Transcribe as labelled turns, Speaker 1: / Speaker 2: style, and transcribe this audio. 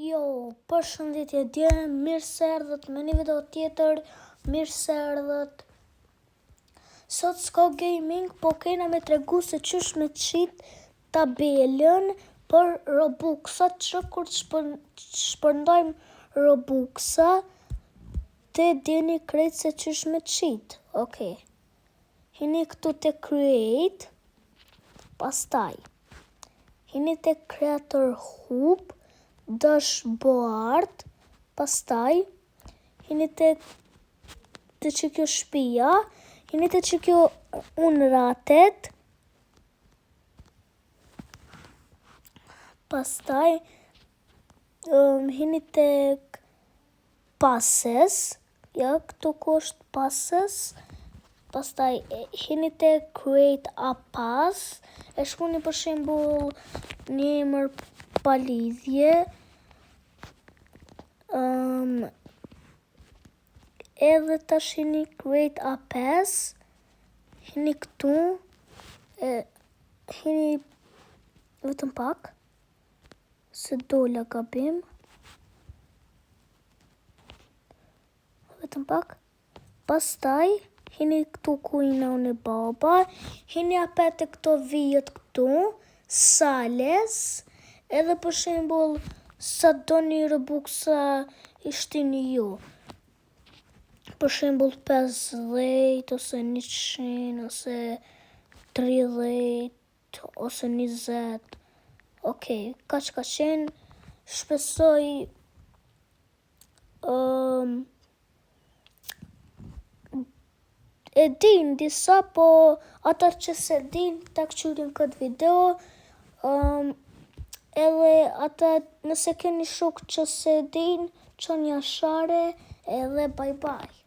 Speaker 1: Jo, përshëndetje dje, mirë se erdhët me një video tjetër, mirë se erdhët. Sot s'ka gaming, po kena me tregu se qysh me qit tabelën për Robux-a, që kur shpërndajmë Robux-a, te dini krejt se qysh me qit. Okay. Hini këtu te create, pastaj. Hini te creator hub, dashboard, pastaj hini te që kjo shpia, hini te që kjo unratet, pastaj hini te passes, ja këtu ku është passes, pastaj hini te create a pass, e shkruani për shembull një emër pa lidhje, edhe tash hini create a pass, hini këtu, hini vetëm pak, se dola gabim, vetëm pak, pastaj hini këtu ku i noni baba, hini apete këto vijet këtu, sales, edhe për shembull sa doni Robux-a i shtini ju. Për shembull 50 ose 100 ose 30 ose 20. Okej, kaq ka qenë, shpresoj e din disa, po ata që se din ta kqyrin këtë video, edhe ata nëse keni shok që se din, qoni ashare edhe bye bye.